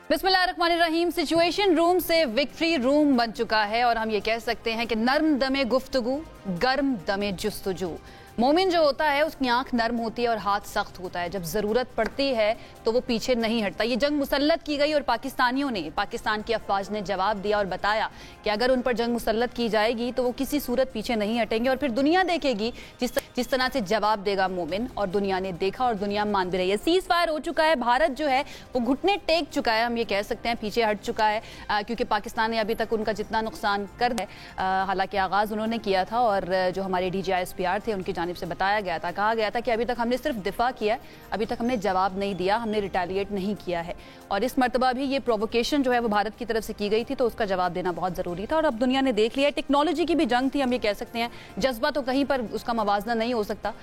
बिस्मिल्लाहिर्रहमानिर्रहीम। Situation room से victory room बन चुका है और हम ये कह सकते हैं कि नर्म दमे गुफ्तगू, गर्म दमे जुस्तजू। मोमिन जो होता है उसकी आंख नर्म होती है और हाथ सख्त होता है। जब ज़रूरत पड़ती है तो वो पीछे नहीं हटता। ये जंग मुसल्लत की गई और पाकिस्तानियों ने, पाकिस्तान की अफवाज ने जवाब दिया और बताया कि अगर उन पर जंग मुसल्लत की जाएगी तो वो किसी सूरत पीछे नहीं हटेंगे और फिर दुनिया देखेगी जिस तरह से जवाब देगा मोमिन। और दुनिया ने देखा और दुनिया मान भी रही है। सीज फायर हो चुका है, भारत जो है वो घुटने टेक चुका है, हम ये कह सकते हैं पीछे हट चुका है, क्योंकि पाकिस्तान ने अभी तक उनका जितना नुकसान कर है, हालांकि आगाज़ उन्होंने किया था और जो हमारे DGISPR थे उनकी जानिब से बताया गया था, कहा गया था कि अभी तक हमने सिर्फ दिफा किया है, अभी तक हमने जवाब नहीं दिया, हमने रिटेलिएट नहीं किया है। और इस मरतबा भी ये प्रोवोकेशन जो है वो भारत की तरफ से की गई थी तो उसका जवाब देना बहुत ज़रूरी था और अब दुनिया ने देख लिया है। टेक्नोलॉजी की भी जंग थी, हम ये कह सकते हैं। जज्बा तो कहीं पर उसका मवाजना नहीं हो सकता।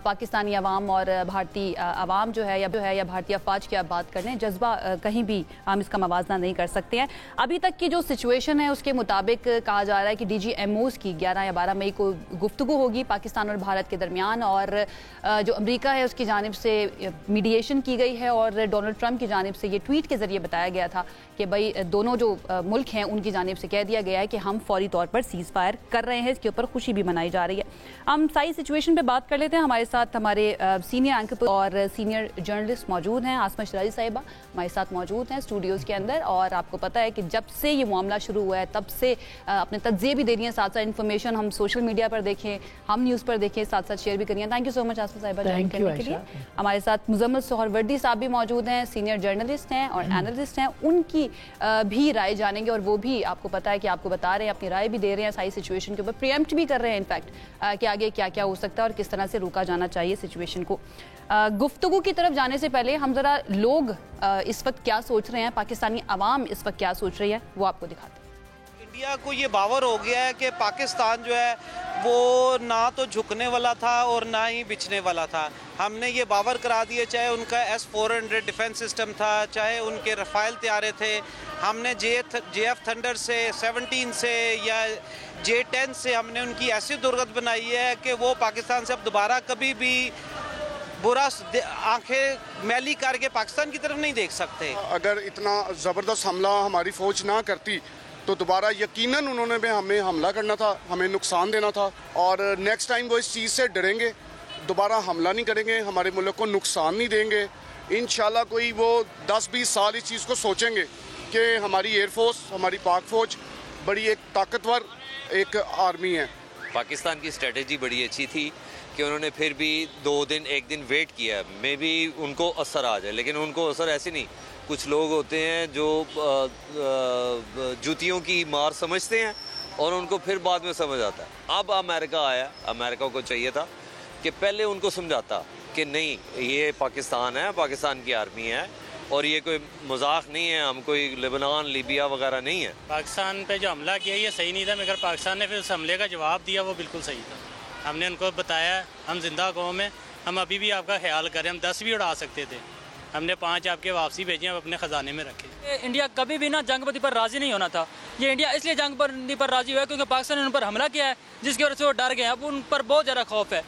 पाकिस्तानी अवाम और भारतीय अवाम जो है या भारतीय अफवाज की आप बात कर लें, जज्बा कहीं भी हम इसका मवाजना नहीं कर सकते हैं। अभी तक की जो सिचुएशन है उसके मुताबिक कहा जा रहा है कि DGMOs की 11 या 12 मई को गुफ्तगू होगी पाकिस्तान और भारत के दरमियान, और जो अमेरिका है उसकी जानिब से मीडिएशन की गई है और डोनाल्ड ट्रंप की जानिब से ये ट्वीट के जरिए बताया गया था कि भाई दोनों जो मुल्क हैं उनकी जानिब से कह दिया गया है कि हम फौरी तौर पर सीज फायर कर रहे हैं। इसके ऊपर खुशी भी मनाई जा रही है। हम सारी सिचुएशन पे बात कर लेते हैं। हमारे साथ हमारे सीनियर एंकर और सीनियर जर्नलिस्ट मौजूद हैं। आसमा शराजी साहिबा हमारे साथ मौजूद हैं स्टूडियोज़ के अंदर, और आपको पता है कि जब से ये मामला शुरू हुआ है तब से अपने तज्ज़िये भी दे रही हैं, साथ साथ इन्फॉर्मेशन हम सोशल मीडिया पर देखें, हम न्यूज़ पर देखें, साथ साथ शेयर भी करिए। थैंक यू सो मच आसमा साहिबा ज्वाइन करने के लिए। हमारे साथ मुजम्मिल सोहरवर्दी साहब भी मौजूद हैं, सीनियर जर्नलिस्ट हैं और एनालिस्ट हैं। उनकी भी राय जानेंगे और वो भी आपको पता है कि आपको बता रहे हैं, अपनी राय भी दे रहे हैं सारी सिचुएशन के ऊपर, प्रीएम्प्ट भी कर रहे हैं इनफैक्ट कि आगे क्या क्या हो सकता है और किस तरह से रोका जाना चाहिए सिचुएशन को। गुफ्तगू की तरफ जाने से पहले हम ज़रा लोग इस वक्त क्या सोच रहे हैं, पाकिस्तानी अवाम इस वक्त क्या सोच रही है, वो आपको दिखाते हैं। इंडिया को ये बावर हो गया है कि पाकिस्तान जो है वो ना तो झुकने वाला था और ना ही बिछने वाला था। हमने ये बावर करा दिए, चाहे उनका S-400 डिफेंस सिस्टम था, चाहे उनके रफ़ाइल तैयारे थे। हमने JF थंडर से 17 से या J-10 से हमने उनकी ऐसी दुर्गत बनाई है कि वो पाकिस्तान से अब दोबारा कभी भी बुरा आंखें मैली करके पाकिस्तान की तरफ नहीं देख सकते। अगर इतना ज़बरदस्त हमला हमारी फ़ौज ना करती तो दोबारा यकीनन उन्होंने भी हमें हमला करना था, हमें नुकसान देना था, और नेक्स्ट टाइम वो इस चीज़ से डरेंगे, दोबारा हमला नहीं करेंगे, हमारे मुल्क को नुकसान नहीं देंगे। इंशाल्लाह कोई वो 10-20 साल इस चीज़ को सोचेंगे कि हमारी एयरफोर्स, हमारी पाक फ़ौज बड़ी एक ताकतवर एक आर्मी है। पाकिस्तान की स्ट्रेटजी बड़ी अच्छी थी कि उन्होंने फिर भी 2 दिन 1 दिन वेट किया, मे बी उनको असर आ जाए, लेकिन उनको असर ऐसे नहीं। कुछ लोग होते हैं जो जूतियों की मार समझते हैं और उनको फिर बाद में समझ आता है। अब अमेरिका आया, अमेरिका को चाहिए था कि पहले उनको समझाता कि नहीं, ये पाकिस्तान है, पाकिस्तान की आर्मी है और ये कोई मजाक नहीं है, हम कोई लेबनान लीबिया वगैरह नहीं है। पाकिस्तान पे जो हमला किया ये सही नहीं था, मगर पाकिस्तान ने फिर उस हमले का जवाब दिया, वो बिल्कुल सही था। हमने उनको बताया हम जिंदा कौम है, हम अभी भी आपका ख्याल करें, हम 10 भी उड़ा सकते थे, हमने 5 आपके वापसी भेजे, हम अपने ख़जाने में रखे। इंडिया कभी भी ना जंगबंदी पर राज़ी नहीं होना था। ये इंडिया इसलिए जंगबंदी पर राज़ी हुआ है क्योंकि पाकिस्तान ने उन पर हमला किया है, जिसकी वजह से वो डर गए। अब उन पर बहुत ज़्यादा खौफ है।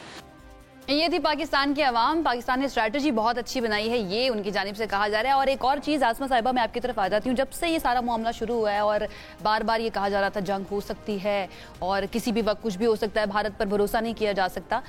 ये थी पाकिस्तान के अवाम। पाकिस्तान ने स्ट्रैटेजी बहुत अच्छी बनाई है, ये उनकी जानिब से कहा जा रहा है। और एक और चीज़ आसमा साहिबा, मैं आपकी तरफ आ जाती हूँ। जब से ये सारा मामला शुरू हुआ है और बार बार ये कहा जा रहा था जंग हो सकती है और किसी भी वक्त कुछ भी हो सकता है, भारत पर भरोसा नहीं किया जा सकता,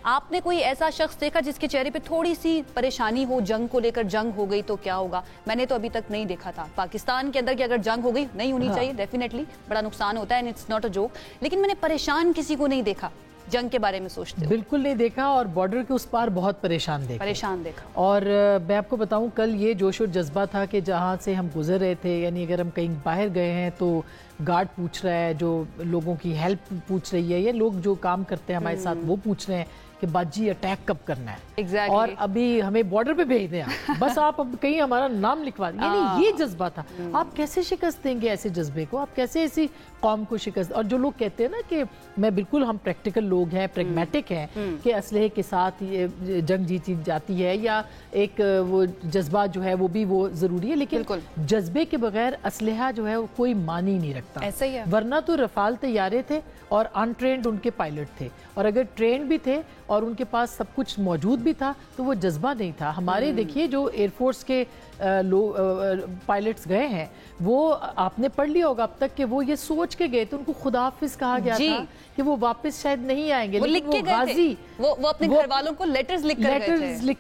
आपने कोई ऐसा शख्स देखा जिसके चेहरे पे थोड़ी सी परेशानी हो जंग को लेकर? जंग हो गई तो क्या होगा? मैंने तो अभी तक नहीं देखा था पाकिस्तान के अंदर कि अगर जंग हो गई, नहीं होनी चाहिए, डेफिनेटली बड़ा नुकसान होता है and it's not a joke, लेकिन मैंने परेशान किसी को नहीं देखा जंग के बारे में सोचते। बिल्कुल नहीं देखा, और बॉर्डर के उस पार बहुत परेशान देखा। और मैं आपको बताऊं, कल ये जोश और जज्बा था कि जहाँ से हम गुजर रहे थे, यानी अगर हम कहीं बाहर गए हैं तो गार्ड पूछ रहा है, जो लोगों की हेल्प पूछ रही है, या लोग जो काम करते हैं हमारे साथ वो पूछ रहे हैं कि बाजी अटैक कब करना है। exactly. और अभी हमें बॉर्डर पे भेज दें आप, बस आप अब कहीं हमारा नाम लिखवा दें, यानी ये जज्बा था। आप कैसे शिकस्त देंगे ऐसे जज्बे को? आप कैसे ऐसी कौम को शिकस्त? और जो लोग कहते हैं ना कि मैं बिल्कुल, हम प्रैक्टिकल लोग हैं, प्रैग्मेटिक हैं कि असलहे के साथ ये जंग जीती जाती है, या एक वो जज्बा जो है वो भी वो ज़रूरी है, लेकिन जज्बे के बगैर असलहा जो है वो कोई मानी नहीं रखता। सकता। ऐसा ही है। वरना तो रफाल तैयारे थे और अनट्रेंड उनके पायलट थे, और अगर ट्रेन भी थे और उनके पास सब कुछ मौजूद भी था तो वो जज्बा नहीं था। हमारे देखिए जो एयरफोर्स के पायलट्स गए हैं, वो आपने पढ़ लिया होगा अब तक कि वो ये सोच के गए थे, उनको खुदा हाफिज कहा गया था कि वो वापस शायद नहीं आएंगे, वो लेकिन वो गाजी वो अपने घर वालों को लेटर्स लिख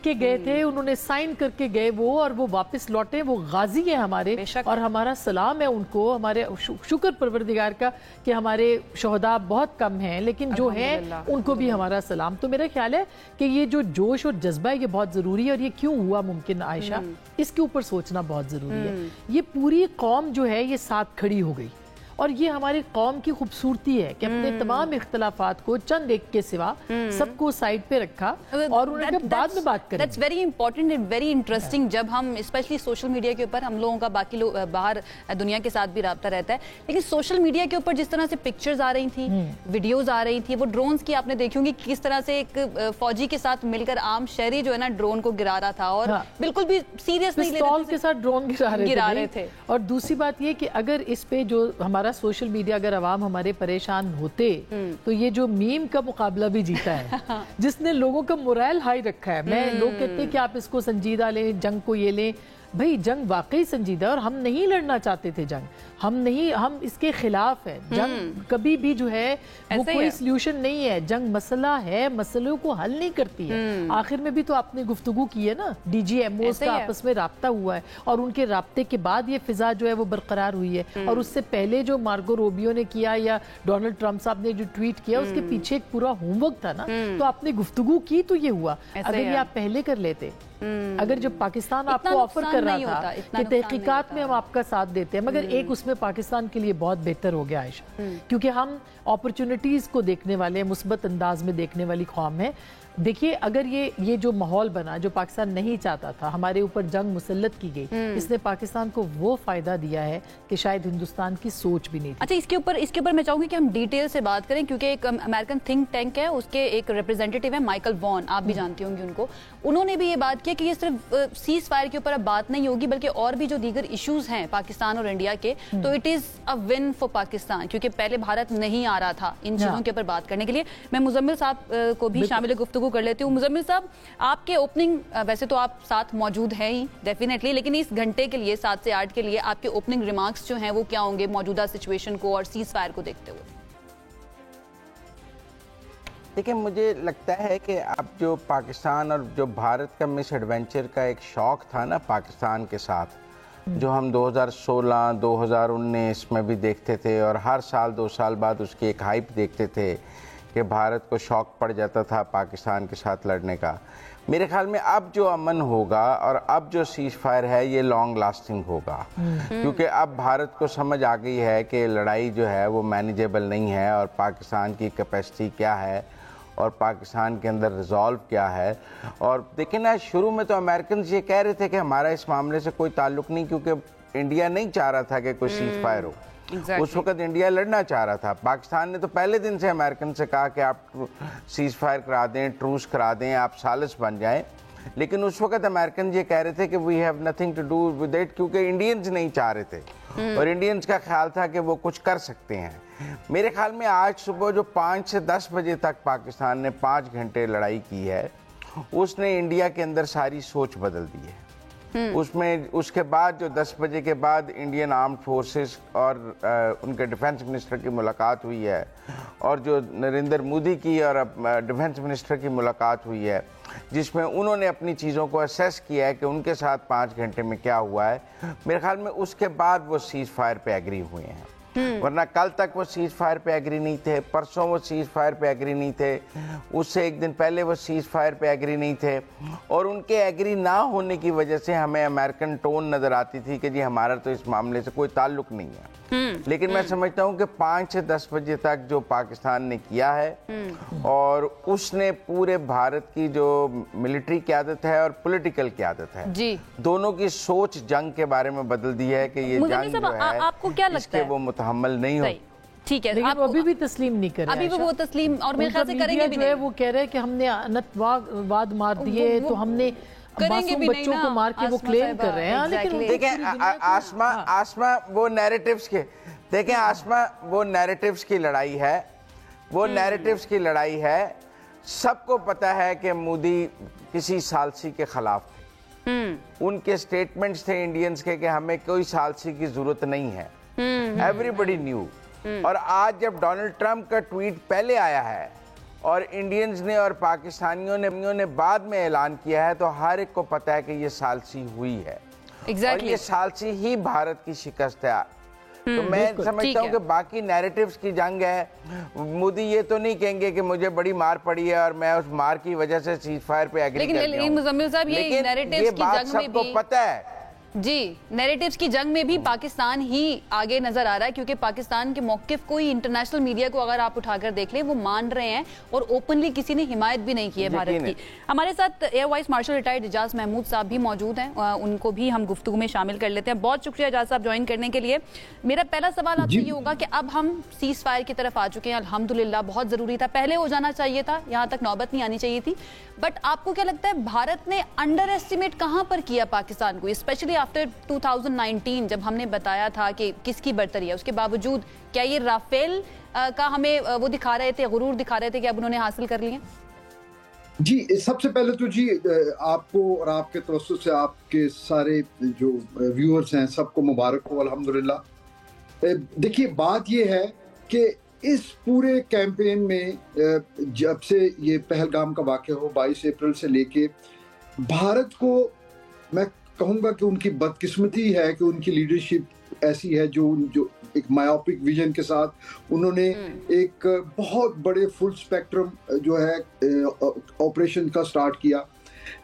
के गए थे, उन्होंने साइन करके गए वो, और वो वापस लौटे। वो गाजी है हमारे, और हमारा सलाम है उनको, हमारे शुक्र परवरदिगार का कि हमारे शोहदा बहुत कम हैं, लेकिन जो है उनको भी हमारा सलाम। तो मेरा ख्याल है कि ये जो जोश और जज्बा है ये बहुत जरूरी है, और ये क्यों हुआ मुमकिन आयशा, इसके ऊपर सोचना बहुत जरूरी है। ये पूरी कौम जो है ये साथ खड़ी हो गई, और ये हमारी कौम की खूबसूरती है कि अपने तमाम इख्तलाफात को चंद एक के सिवा सबको साइड पे रखा और उन्हें बाद में बात करें। That's very important and very interesting. जब हम स्पेशली सोशल मीडिया के ऊपर, हम लोगों का बाकी लोग बाहर दुनिया के साथ भी राब्ता रहता है, लेकिन सोशल मीडिया के ऊपर जिस तरह से पिक्चर्स आ रही थी, वीडियोज आ रही थी, वो ड्रोन्स की आपने देखी होंगी किस तरह से एक फौजी के साथ मिलकर आम शहरी जो है ना ड्रोन को गिरा रहा था, और बिल्कुल भी सीरियस नहीं ले रहे थे, के साथ ड्रोन गिरा रहे थे। और दूसरी बात ये कि अगर इस पे जो हमारा सोशल मीडिया, अगर अवाम हमारे परेशान होते तो ये जो मीम का मुकाबला भी जीता है जिसने लोगों का मोरल हाई रखा है। मैं लोग कहते हैं कि आप इसको संजीदा लें, जंग को ये लें, भाई जंग वाकई संजीदा है, और हम नहीं लड़ना चाहते थे जंग, हम इसके खिलाफ है। जंग कभी भी जो है वो कोई सल्यूशन नहीं है, जंग मसला है, मसलों को हल नहीं करती है। आखिर में भी तो आपने गुफ्तगू की है ना, DGMOs का आपस में राब्ता हुआ है, और उनके राब्ते के बाद ये फिजा जो है वो बरकरार हुई है। और उससे पहले जो मार्गो रोबियो ने किया या डोनाल्ड ट्रंप साहब ने जो ट्वीट किया, उसके पीछे एक पूरा होमवर्क था ना, तो आपने गुफ्तगू की तो ये हुआ। अगर ये आप पहले कर लेते, अगर जब पाकिस्तान आपको ऑफर कर रहा था कि तहकीकात में हम आपका साथ देते हैं, मगर एक उसमें पाकिस्तान के लिए बहुत बेहतर हो गया आयशा, क्योंकि हम अपॉर्चुनिटीज को देखने वाले, मुस्बत अंदाज में देखने वाली कौम है। देखिए, अगर ये जो माहौल बना जो पाकिस्तान नहीं चाहता था, हमारे ऊपर जंग मुसल्लत की गई, इसने पाकिस्तान को वो फायदा दिया है कि शायद हिंदुस्तान की सोच भी नहीं थी। अच्छा, इसके ऊपर मैं चाहूंगी कि हम डिटेल से बात करें, क्योंकि एक अमेरिकन थिंक टैंक है, उसके एक रिप्रेजेंटेटिव है माइकल वॉन, आप भी जानती होंगी उनको। उन्होंने भी ये बात किया कि ये सिर्फ सीज फायर के ऊपर अब बात नहीं होगी, बल्कि और भी जो दीगर इश्यूज हैं पाकिस्तान और इंडिया के, तो it is a win for Pakistan, क्योंकि पहले भारत नहीं आ रहा था इन चीजों के ऊपर बात करने के लिए। मैं मुजम्मिल साहब को भी शामिल गुफ्तगू कर लेती हूँ। मुजम्मिल साहब, आपके ओपनिंग, वैसे तो आप साथ मौजूद हैं ही डेफिनेटली, लेकिन इस घंटे के लिए 7 से 8 के लिए आपके ओपनिंग रिमार्क्स जो हैं वो क्या होंगे मौजूदा सिचुएशन को और सीज फायर को देखते हुए? देखिए, मुझे लगता है कि अब जो पाकिस्तान और जो भारत का मिस एडवेंचर का एक शौक था ना पाकिस्तान के साथ, जो हम 2016, 2019 में भी देखते थे, और हर साल 2 साल बाद उसकी एक हाइप देखते थे कि भारत को शौक पड़ जाता था पाकिस्तान के साथ लड़ने का। मेरे ख्याल में अब जो अमन होगा और अब जो सीज फायर है ये लॉन्ग लास्टिंग होगा, क्योंकि अब भारत को समझ आ गई है कि लड़ाई जो है वो मैनेजेबल नहीं है, और पाकिस्तान की कैपेसिटी क्या है और पाकिस्तान के अंदर रिजॉल्व क्या है। और देखिए ना, शुरू में तो अमेरिकन ये कह रहे थे कि हमारा इस मामले से कोई ताल्लुक नहीं, क्योंकि इंडिया नहीं चाह रहा था कि कोई सीज फायर हो। उस वक्त इंडिया लड़ना चाह रहा था। पाकिस्तान ने तो पहले दिन से अमेरिकन से कहा कि आप सीज फायर करा दें, ट्रूस करा दें, आप सालिस बन जाएं, लेकिन उस वक्त अमेरिकन ये कह रहे थे कि we have nothing to do with it, क्योंकि इंडियंस नहीं चाह रहे थे और इंडियंस का ख्याल था कि वो कुछ कर सकते हैं। मेरे ख्याल में आज सुबह जो 5 से 10 बजे तक पाकिस्तान ने 5 घंटे लड़ाई की है, उसने इंडिया के अंदर सारी सोच बदल दी है। उसमें उसके बाद जो 10 बजे के बाद इंडियन आर्म्ड फोर्सेस और उनके डिफेंस मिनिस्टर की मुलाकात हुई है, और जो नरेंद्र मोदी की और डिफेंस मिनिस्टर की मुलाकात हुई है, जिसमें उन्होंने अपनी चीज़ों को असेस किया है कि उनके साथ 5 घंटे में क्या हुआ है, मेरे ख्याल में उसके बाद वो सीज फायर पे एग्री हुए हैं। वरना कल तक वो सीज फायर पे एग्री नहीं थे, परसों वो सीज फायर पे एग्री नहीं थे, उससे एक दिन पहले वो सीज फायर पे एग्री नहीं थे, और उनके एग्री ना होने की वजह से हमें अमेरिकन टोन नज़र आती थी कि जी हमारा तो इस मामले से कोई ताल्लुक नहीं है। लेकिन मैं समझता हूँ कि 5 से 10 बजे तक जो पाकिस्तान ने किया है, और उसने पूरे भारत की जो मिलिट्री क़यादत है और पॉलिटिकल क़यादत है जी, दोनों की सोच जंग के बारे में बदल दी है कि ये जंग जो है आपको क्या लगता है वो मुतहम्मल नहीं हो। ठीक है, लेकिन वो अभी भी तस्लीम नहीं कर रहे, अभी वो तस्लीम और मेरे ख्याल से करेंगे भी नहीं। वो कह रहे हैं कि हमने अनंतवाद मार दिए, तो हमने करेंगे भी बच्चों को मार के वो क्लेम कर रहे हैं। लेकिन देखिए आसमा वो नैरेटिव्स के देखें आसमा, वो नैरेटिव्स की लड़ाई है, वो नैरेटिव्स की लड़ाई है। सबको पता है कि मोदी किसी सालसी के खिलाफ थे। उनके स्टेटमेंट्स थे इंडियंस के कि हमें कोई सालसी की जरूरत नहीं है। Everybody knew. और आज जब डोनाल्ड ट्रंप का ट्वीट पहले आया है और इंडियंस ने और पाकिस्तानियों ने बाद में ऐलान किया है, तो हर एक को पता है कि ये सालसी हुई है। और ये सालसी ही भारत की शिकस्त है। तो मैं समझता हूँ कि बाकी नैरेटिव्स की जंग है। मोदी ये तो नहीं कहेंगे कि मुझे बड़ी मार पड़ी है और मैं उस मार की वजह से सीज फायर पे एग्री कर गया हूं। लेकिन मुजम्मिल साहब, ये नैरेटिव्स की जंग में भी पता है जी, नैरेटिव्स की जंग में भी पाकिस्तान ही आगे नजर आ रहा है, क्योंकि पाकिस्तान के मौकिफ को ही इंटरनेशनल मीडिया को अगर आप उठाकर देख लें, वो मान रहे हैं और ओपनली किसी ने हिमायत भी नहीं की है भारत की। हमारे साथ air vice marshal retired Ijaz Mahmood साहब भी मौजूद हैं, उनको भी हम गुफ्तगू में शामिल कर लेते हैं। बहुत शुक्रिया इजाज साहब ज्वाइन करने के लिए। मेरा पहला सवाल आपसे ये होगा कि अब हम सीज फायर की तरफ आ चुके हैं, अल्हम्दुलिल्लाह, बहुत जरूरी था, पहले हो जाना चाहिए था, यहाँ तक नौबत नहीं आनी चाहिए थी। बट आपको क्या लगता है, भारत ने अंडर एस्टिमेट कहाँ पर किया पाकिस्तान को, स्पेशली आफ्टर 2019 जब हमने बताया था कि किसकी बर्तरी है, उसके बावजूद क्या ये राफेल का हमें वो दिखा रहे थे, गुरूर दिखा रहे थे कि अब उन्होंने हासिल कर लिए? जी, सबसे पहले तो जी आपको और आपके तवज्जुह से आपके सारे जो व्यूअर्स हैं सबको मुबारक हो, अल्हम्दुलिल्लाह। देखिए, बात ये है कि इस पूरे कैंपेन में जब से ये पहलगाम का वाक़या हो 22 अप्रैल से लेके, भारत को मैं कहूँगा कि उनकी बदकिस्मती है कि उनकी लीडरशिप ऐसी है जो एक मायोपिक विजन के साथ उन्होंने एक बहुत बड़े फुल स्पेक्ट्रम जो है ऑपरेशन का स्टार्ट किया।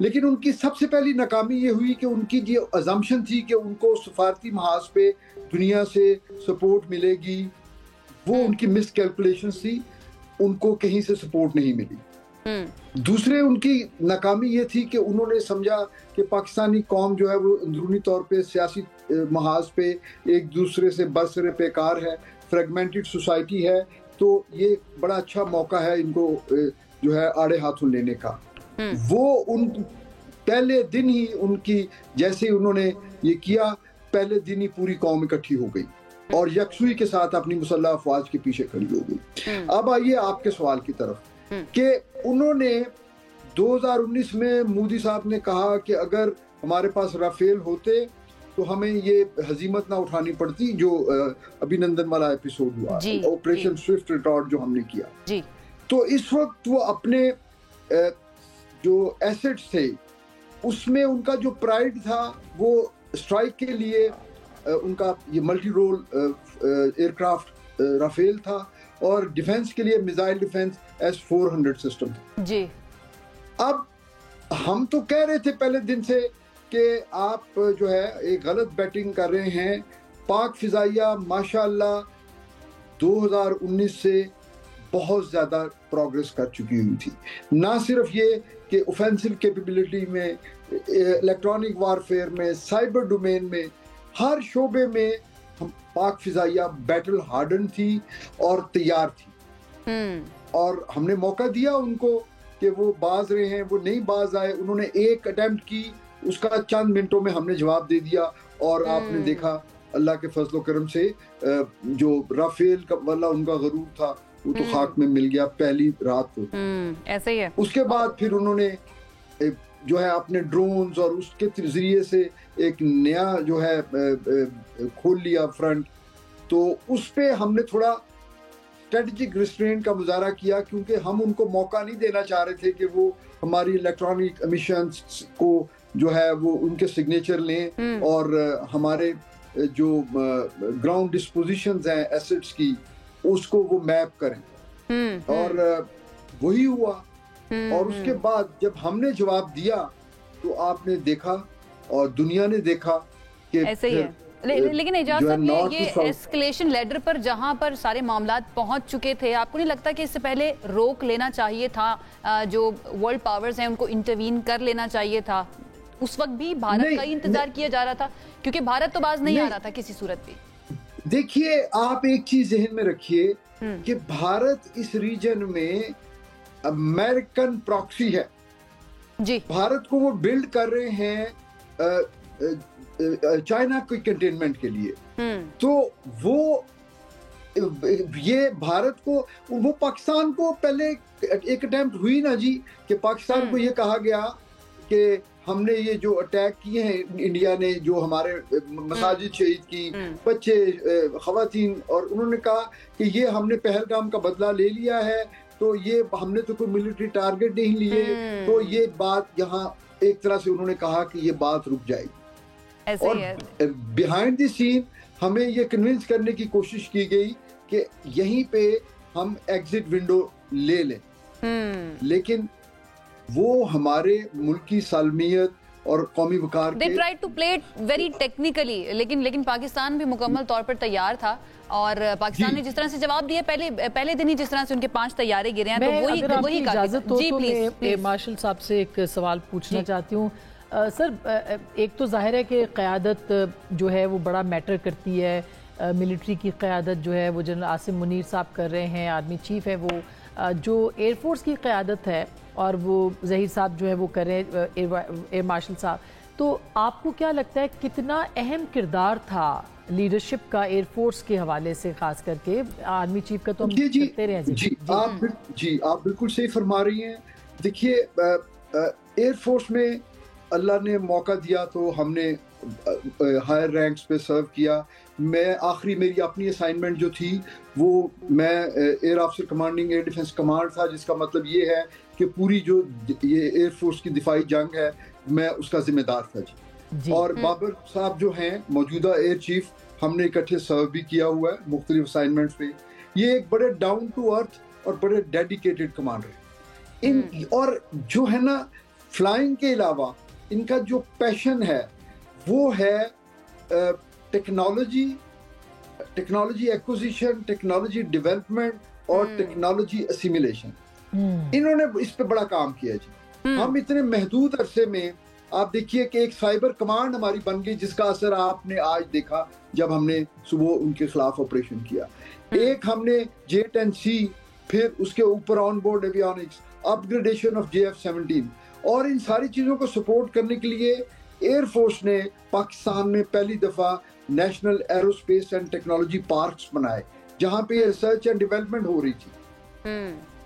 लेकिन उनकी सबसे पहली नाकामी ये हुई कि उनकी जो अजम्पशन थी कि उनको सफारती महाज पे दुनिया से सपोर्ट मिलेगी, वो उनकी मिस कैलकुलेशन थी, उनको कहीं से सपोर्ट नहीं मिली। दूसरे उनकी नाकामी ये थी कि उन्होंने समझा कि पाकिस्तानी कौम जो है वो अंदरूनी तौर पे सियासी महाज पे एक दूसरे से बरसरे पेकार है, फ्रेगमेंटेड सोसाइटी है, तो ये बड़ा अच्छा मौका है इनको जो है आड़े हाथों लेने का। वो उन पहले दिन ही उनकी, जैसे उन्होंने ये किया, पहले दिन ही पूरी कौम इकट्ठी हो गई और यकसुई के साथ अपनी मुसल्लह अफवाज के पीछे खड़ी हो गई। अब आइए आपके सवाल की तरफ कि उन्होंने 2019 में मोदी साहब ने कहा कि अगर हमारे पास राफेल होते तो हमें ये हजीमत ना उठानी पड़ती जो अभिनंदन वाला एपिसोड हुआ, ऑपरेशन स्विफ्ट रिटॉर्ट जो हमने किया जी। तो इस वक्त वो अपने जो एसेट्स थे उसमें उनका जो प्राइड था वो स्ट्राइक के लिए उनका ये मल्टी रोल एयरक्राफ्ट राफेल था और डिफेंस के लिए मिसाइल डिफेंस S-400 सिस्टम था जी। अब हम तो कह रहे थे पहले दिन से कि आप जो है एक गलत बैटिंग कर रहे हैं। पाक फिजाइया माशाल्लाह 2019 से बहुत ज़्यादा प्रोग्रेस कर चुकी हुई थी। ना सिर्फ ये कि ऑफेंसिव कैपेबिलिटी में, इलेक्ट्रॉनिक वारफेयर में, साइबर डोमेन में, हर शोबे में हम पाक फिजाइया बैटल हार्डन थी और तैयार थी। और हमने मौका दिया उनको कि वो बाज रहे हैं, वो नहीं बाज आए। उन्होंने एक अटेम्प्ट की, उसका चंद मिनटों में हमने जवाब दे दिया और आपने देखा अल्लाह के फजलो करम से जो राफेल का वाला उनका गरूर था वो तो खाक में मिल गया पहली रात को। ऐसे ही है। उसके बाद फिर उन्होंने जो है अपने ड्रोन्स और उसके जरिए से एक नया जो है खोल लिया फ्रंट। तो उस पे हमने थोड़ा स्ट्रेटेजिक रिस्ट्रेंट का मुजाहरा किया क्योंकि हम उनको मौका नहीं देना चाह रहे थे कि वो हमारी इलेक्ट्रॉनिक एमिशंस को जो है वो उनके सिग्नेचर लें और हमारे जो ग्राउंड डिस्पोजिशंस हैं एसेट्स की उसको वो मैप करें। और वही हुआ। और उसके बाद जब हमने जवाब दिया तो आपने देखा और दुनिया ने देखा कि ऐसे ही है। लेकिन इजाज़ साहब, ये एस्केलेशन लेडर पर जहां पर सारे मामलात पहुंच चुके थे, आपको नहीं लगता कि इससे पहले रोक लेना चाहिए था? जो वर्ल्ड पावर्स हैं उनको इंटरवीन कर लेना चाहिए था। उस वक्त भी भारत का ही इंतजार किया जा रहा था क्योंकि भारत तो बाज नहीं आ रहा था किसी सूरत भी। देखिए, आप एक चीज जहन में रखिए कि भारत इस रीजन में अमेरिकन प्रॉक्सी है जी। भारत को वो बिल्ड कर रहे हैं चाइना के कंटेनमेंट के लिए। तो वो ये भारत को, वो पाकिस्तान को पहले एक अटेम्प्ट हुई ना जी कि पाकिस्तान को ये कहा गया कि हमने ये जो अटैक किए हैं इंडिया ने, जो हमारे मसाजिद शहीद की, बच्चे, खवातीन, और उन्होंने कहा कि ये हमने पहलगाम का बदला ले लिया है, तो ये हमने तो कोई मिलिट्री टारगेट नहीं लिए, तो ये बात यहाँ एक तरह से उन्होंने कहा कि ये बात रुक जाएगी। और बिहाइंड द सीन हमें ये कन्विंस करने की कोशिश की गई कि यहीं पे हम एग्जिट विंडो ले लें, लेकिन वो हमारे मुल्क की सालमियत और कौमी वकार They tried to play it very technically, लेकिन पाकिस्तान भी मुकम्मल तौर पर तैयार था, और पाकिस्तान ने जिस तरह से जवाब दिया पहले दिन ही जिस तरह से उनके 5 तैयारे गिरे हैं, तो वही इजाजत हो तो मैं मार्शल साहब से एक सवाल पूछना चाहती हूँ। सर, एक तो जाहिर है कि क़यादत जो है वो बड़ा मैटर करती है, मिलिट्री की क़यादत जो है वो जनरल आसिम मुनीर साहब कर रहे हैं, आर्मी चीफ है वो, जो एयरफोर्स की क़यादत है और वो ज़हीर साहब जो है वो कर रहे हैं, एयर मार्शल साहब। तो आपको क्या लगता है कितना अहम किरदार था लीडरशिप का एयरफोर्स के हवाले से, खास करके आर्मी चीफ का तो हम करते रहे हैं। आप बिल्कुल सही फरमा रही हैं। देखिए, एयरफोर्स में अल्लाह ने मौका दिया तो हमने हायर रैंक्स पे सर्व किया। मैं आखिरी मेरी अपनी असाइनमेंट जो थी वो मैं air officer commanding air defence command था, जिसका मतलब ये है कि पूरी जो ये एयरफोर्स की दिफाई जंग है मैं उसका जिम्मेदार था जी। और बाबर साहब जो हैं मौजूदा एयर चीफ, हमने इकट्ठे सर्व भी किया हुआ है मुख्तलिफ असाइनमेंट्स पे। ये एक बड़े डाउन टू अर्थ और बड़े डेडिकेटेड कमांडर इन, और जो है ना फ्लाइंग के अलावा इनका जो पैशन है वो है टेक्नोलॉजी एक्विजिशन, टेक्नोलॉजी डेवलपमेंट और टेक्नोलॉजी असिमिलेशन। इन्होंने इस पे बड़ा काम किया जी। हम इतने महदूद अरसे में, आप देखिए कि एक साइबर कमांड हमारी बन गई, जिसका असर आपने आज देखा जब हमने सुबह उनके खिलाफ ऑपरेशन किया। एक हमने J-10C, फिर उसके ऊपर on board avionics, upgradation of JF-17, और इन सारी चीज़ों को सपोर्ट करने के लिए एयरफोर्स ने पाकिस्तान में पहली दफ़ा national aerospace and technology parks बनाए, जहाँ पे रिसर्च एंड डेवलपमेंट हो रही थी।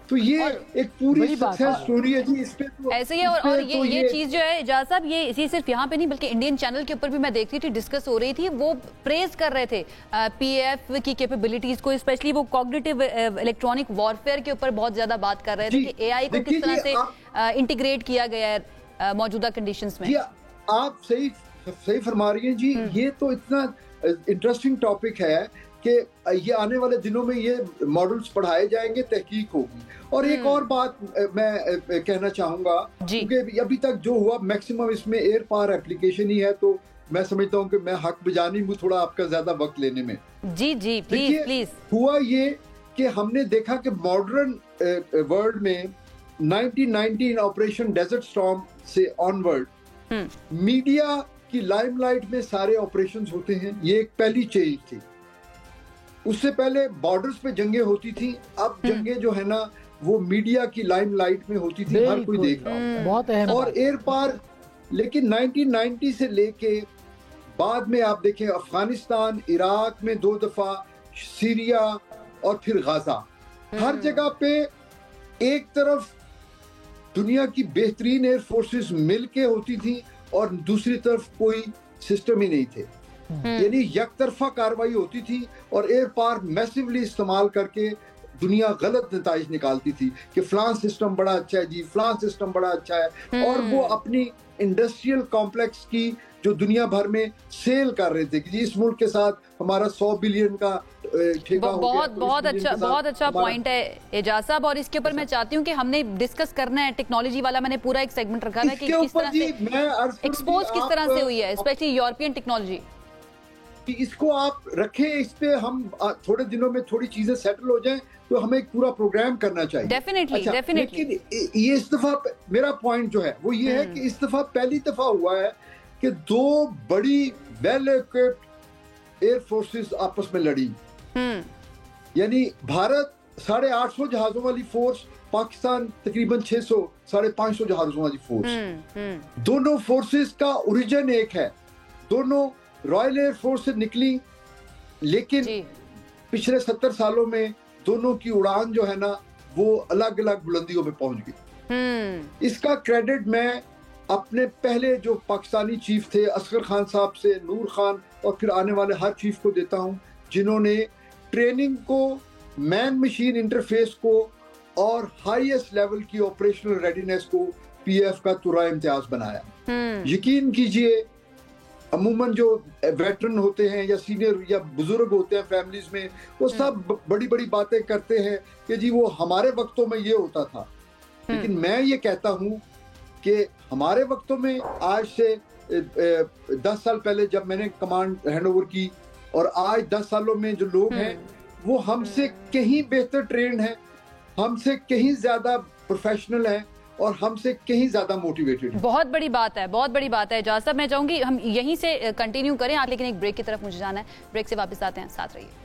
तो ये एक पूरी सक्सेस स्टोरी है जी। इस पे तो ऐसे ही और ये चीज जो है इजाज़ साहब, ये इसी सिर्फ यहाँ पे नहीं बल्कि इंडियन चैनल के ऊपर भी मैं देख रही थी, डिस्कस हो रही थी, वो प्रेज कर रहे थे पीएफ की कैपेबिलिटीज को, स्पेशली वो कॉग्निटिव इलेक्ट्रॉनिक वॉरफेयर के ऊपर बहुत ज्यादा बात कर रहे थे कि एआई को किस तरह से इंटीग्रेट किया गया है मौजूदा कंडीशंस में। आप सही फरमा रही हैं जी। ये तो इतना इंटरेस्टिंग टॉपिक है कि ये आने वाले दिनों में ये मॉडल्स पढ़ाए जाएंगे, तहकीक होगी। और एक और बात मैं कहना चाहूंगा, क्योंकि अभी तक जो हुआ मैक्सिमम इसमें एयर पावर एप्लीकेशन ही है, तो मैं समझता हूँ कि मैं हक बजानी हूँ थोड़ा आपका ज्यादा वक्त लेने में। जी प्लीज। हुआ ये कि हमने देखा कि मॉडर्न वर्ल्ड में 1919 ऑपरेशन डेजर्ट स्टॉर्म से ऑनवर्ड मीडिया की लाइमलाइट में सारे ऑपरेशंस होते हैं। ये एक पहली चेंज थी। उससे पहले बॉर्डर्स पे जंगें होती थी, अब जंगें जो है ना वो मीडिया की लाइमलाइट में होती थी, हर कोई देख रहा होता। बहुत अहम। और एयर पार, लेकिन 1990 से लेके बाद में आप देखें अफगानिस्तान, इराक में 2 दफा, सीरिया और फिर गाजा, हर जगह पे एक तरफ दुनिया की बेहतरीन एयर फोर्सेस मिलके होती थी और दूसरी तरफ कोई सिस्टम ही नहीं थे, यानी यकतरफा कार्रवाई होती थी और एयर पावर मैसिवली इस्तेमाल करके दुनिया गलत नताइज निकालती थी कि फलां सिस्टम बड़ा अच्छा है जी, फलां सिस्टम बड़ा अच्छा है, और वो अपनी इंडस्ट्रियल कॉम्प्लेक्स की जो दुनिया भर में सेल कर रहे थे कि जी इस मुल्क के साथ हमारा 100 बिलियन का ठेका हो गया। बहुत अच्छा पॉइंट है एजाज साहब, और इसके ऊपर मैं चाहती हूँ कि हमने डिस्कस करना है टेक्नोलॉजी वाला, मैंने पूरा एक सेगमेंट रखा है कि किस तरह से एक्सपोज किस तरह से हुई है, स्पेशली यूरोपियन टेक्नोलॉजी। इसको आप रखें, इस पे हम थोड़े दिनों में थोड़ी चीजें सेटल हो जाएं तो हमें एक पूरा प्रोग्राम करना चाहिए। डेफिनेटली। लेकिन ये इस दफा मेरा पॉइंट जो है वो ये है कि इस दफा पहली दफा हुआ है कि 2 बड़ी वेल इक्विप्ड एयर फोर्सेस आपस में लड़ी। यानी भारत 850 जहाजों वाली फोर्स, पाकिस्तान तकरीबन 600 550 जहाजों वाली फोर्स। दोनों फोर्सेस का ओरिजिन एक है, दोनों रॉयल एयर फोर्स से निकली, लेकिन पिछले 70 सालों में दोनों की उड़ान जो है ना वो अलग अलग बुलंदियों में पहुंच गई। इसका क्रेडिट मैं अपने पहले जो पाकिस्तानी चीफ थे असगर खान साहब से, नूर खान और फिर आने वाले हर चीफ को देता हूं, जिन्होंने ट्रेनिंग को, मैन मशीन इंटरफेस को और हाईएस्ट लेवल की ऑपरेशनल रेडीनेस को पीएफ का तुरा इम्तियाज बनाया। यकीन कीजिए, अमूमन जो वेटरन होते हैं या सीनियर या बुजुर्ग होते हैं फैमिलीज में, वो सब बड़ी बड़ी बातें करते हैं कि जी वो हमारे वक्तों में ये होता था। लेकिन मैं ये कहता हूं कि हमारे वक्तों में, आज से 10 साल पहले जब मैंने कमांड हैंडओवर की, और आज 10 सालों में जो लोग हैं वो हमसे कहीं बेहतर ट्रेंड हैं, हमसे कहीं ज्यादा प्रोफेशनल हैं और हमसे कहीं ज्यादा मोटिवेटेड है। बहुत बड़ी बात है, बहुत बड़ी बात है। एजाज साहब, मैं चाहूंगी हम यहीं से कंटिन्यू करें आज, लेकिन एक ब्रेक की तरफ मुझे जाना है। ब्रेक से वापस आते हैं, साथ रहिए।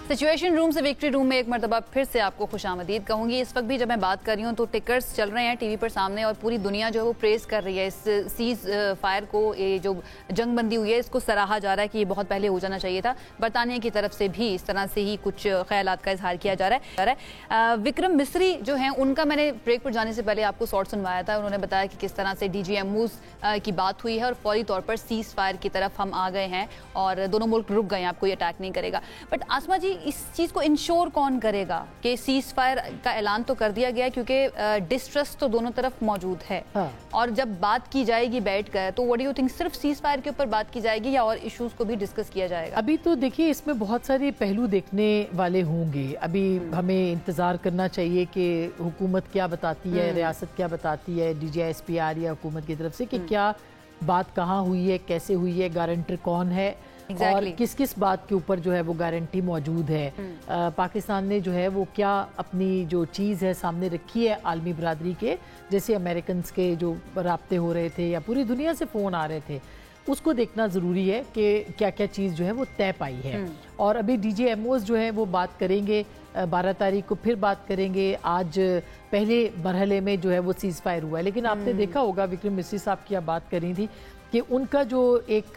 सिचुएशन रूम से विक्ट्री रूम में एक मरतबा फिर से आपको खुशामदीद कहूंगी। इस वक्त भी जब मैं बात कर रही हूँ तो टिकर्स चल रहे हैं टीवी पर सामने और पूरी दुनिया जो है वो प्रेस कर रही है इस सीज फायर को। ये जो जंग बंदी हुई है इसको सराहा जा रहा है कि ये बहुत पहले हो जाना चाहिए था। बरतानिया की तरफ से भी इस तरह से ही कुछ ख्यालात का इजहार किया जा रहा है। विक्रम मिस्री जो हैं उनका मैंने ब्रेक पर जाने से पहले आपको शॉर्ट सुनवाया था। उन्होंने बताया कि किस तरह से DGMOs की बात हुई है और फौरी तौर पर सीज फायर की तरफ हम आ गए हैं और दोनों मुल्क रुक गए हैं, आपको ये अटैक नहीं करेगा। बट आसमा जी, इस चीज़ को इंश्योर कौन करेगा कि सीज फायर का ऐलान तो कर दिया गया क्योंकि डिस्ट्रस्ट तो दोनों तरफ मौजूद है। हाँ। और जब बात की जाएगी बैठ कर तो व्हाट डू यू थिंक, सिर्फ सीज फायर के ऊपर बात की जाएगी या और इश्यूज को भी डिस्कस किया जाएगा? अभी तो देखिए इसमें बहुत सारे पहलू देखने वाले होंगे। अभी हमें इंतजार करना चाहिए कि हुकूमत क्या बताती है, रियासत क्या बताती है, DGISPR या हुकूमत की तरफ से कि क्या बात कहाँ हुई है, कैसे हुई है, गारंटर कौन है और किस किस बात के ऊपर जो है वो गारंटी मौजूद है। पाकिस्तान ने जो है वो क्या अपनी जो चीज़ है सामने रखी है आलमी बरादरी के, जैसे अमेरिकन के जो राब्ते हो रहे थे या पूरी दुनिया से फ़ोन आ रहे थे, उसको देखना ज़रूरी है कि क्या क्या चीज़ जो है वो तय पाई है। और अभी DGMOs जो है वो बात करेंगे 12 तारीख को, फिर बात करेंगे। आज पहले मरहले में जो है वो सीज़ फायर हुआ है, लेकिन आपने देखा होगा विक्रम मिस्री साहब की आप बात कर रही थी कि उनका जो एक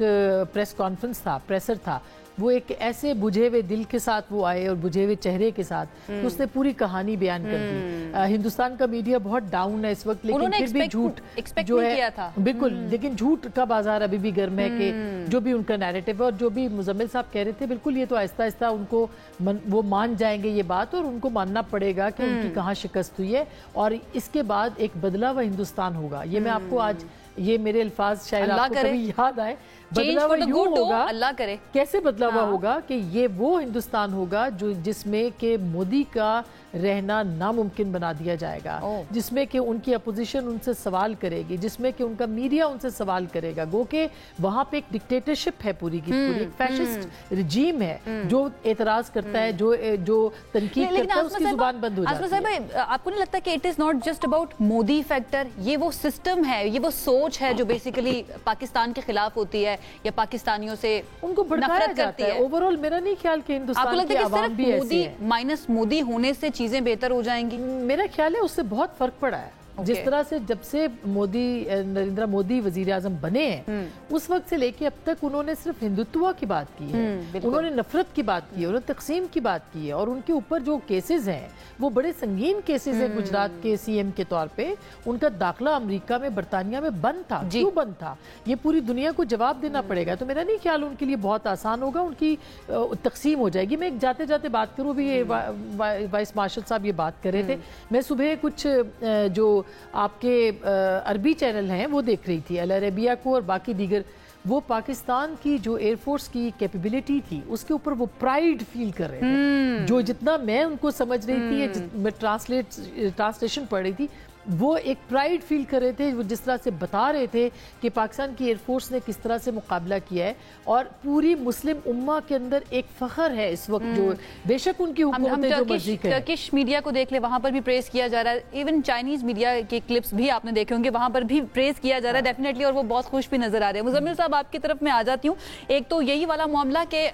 प्रेस कॉन्फ्रेंस था, प्रेसर था, वो एक ऐसे बुझे हुए दिल के साथ वो आए और बुझे हुए चेहरे के साथ, तो उसने पूरी कहानी बयान कर दी। हिंदुस्तान का मीडिया बहुत डाउन है इस वक्त, लेकिन फिर भी झूठ जो है किया था। बिल्कुल, लेकिन झूठ का बाजार अभी भी गर्म है कि जो भी उनका नैरेटिव है और जो भी मुजम्मिल साहब कह रहे थे, बिल्कुल ये तो आहिस्ता आहिस्ता उनको वो मान जाएंगे ये बात, और उनको मानना पड़ेगा कि उनकी कहाँ शिकस्त हुई है और इसके बाद एक बदला हुआ हिंदुस्तान होगा। ये मैं आपको आज, ये मेरे अल्फाज शायद आपको कभी याद आए, बदलावा यूं होगा, अल्लाह करे, कैसे बदलावा होगा कि ये वो हिंदुस्तान होगा जो जिसमें के मोदी का रहना नामुमकिन बना दिया जाएगा, जिसमें कि उनकी अपोजिशन उनसे सवाल करेगी, जिसमें कि उनका मीडिया उनसे सवाल करेगा। गो के वहाँ पे एक डिक्टेटरशिप है पूरी की पूरी, एक फैशिस्ट रिजीम है जो एतराज करता है, जो तनकीद करता है, उसकी जुबान बंद हो जाती है। आपको नहीं लगता कि it is not just about Modi factor, ये वो सिस्टम है, ये वो सोच है जो बेसिकली पाकिस्तान के खिलाफ होती है या पाकिस्तानियों से उनको नफरत करती है? ओवरऑल मेरा नहीं ख्याल कि हिंदुस्तान की आवाम भी ऐसी है। माइनस मोदी होने से चीजें बेहतर हो जाएंगी, मेरा ख्याल है उससे बहुत फर्क पड़ा है। जिस तरह से जब से नरेंद्र मोदी वजीर आजम बने हैं उस वक्त से लेके अब तक उन्होंने सिर्फ हिंदुत्व की बात की है, उन्होंने नफरत की बात की है, उन्होंने तकसीम की बात की है, और उनके ऊपर जो केसेस हैं वो बड़े संगीन केसेस हैं। गुजरात के CM के तौर पे उनका दाखिला अमेरिका में, बरतानिया में बंद था। क्यों बंद था ये पूरी दुनिया को जवाब देना पड़ेगा। तो मेरा नहीं ख्याल उनके लिए बहुत आसान होगा, उनकी तकसीम हो जाएगी। मैं एक जाते जाते बात करूँ, भी ये वाइस मार्शल साहब ये बात कर रहे थे, मैं सुबह कुछ जो आपके अरबी चैनल हैं वो देख रही थी, अल अरेबिया को और बाकी दीगर, वो पाकिस्तान की जो एयरफोर्स की कैपेबिलिटी थी उसके ऊपर वो प्राइड फील कर रहे थे। जो जितना मैं उनको समझ रही थी, मैं ट्रांसलेशन पढ़ रही थी, वो एक प्राइड फील कर रहे थे। वो जिस तरह से बता रहे थे कि पाकिस्तान की एयरफोर्स ने किस तरह से मुकाबला किया है, और पूरी मुस्लिम उम्मा के अंदर एक फख्र है इस वक्त, जो बेशक उनकी हुकूमत जो मर्जी करे। टर्किश मीडिया को देख ले, वहां पर भी प्रेस किया जा रहा है। इवन चाइनीज मीडिया के क्लिप्स भी आपने देखे होंगे, वहां पर भी प्रेस किया जा रहा है डेफिनेटली, और वो बहुत खुश भी नजर आ रहे हैं। मुजम्मिल साहब, आपकी तरफ मैं आ जाती हूँ। एक तो यही वाला मामला के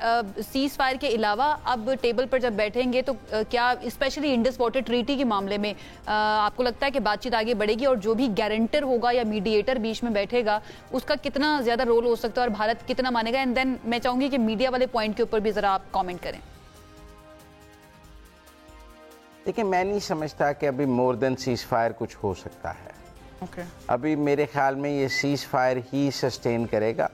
सीज फायर के अलावा अब टेबल पर जब बैठेंगे तो क्या स्पेशली इंडस वाटर ट्रीटी के मामले में आपको लगता है कि बातचीत आगे बढ़ेगी और जो भी गारंटर होगा या मीडिएटर बीच में बैठेगा उसका कितना ज्यादा रोल हो सकता है और भारत कितना मानेगा। एंड देन मैं चाहूंगी कि मीडिया वाले पॉइंट के ऊपर भी जरा आप कॉमेंट करें। देखिए, मैं नहीं समझता कि अभी मोर देन सीज फायर कुछ हो सकता है। अभी मेरे ख्याल में ये सीज फायर ही सस्टेन करेगा।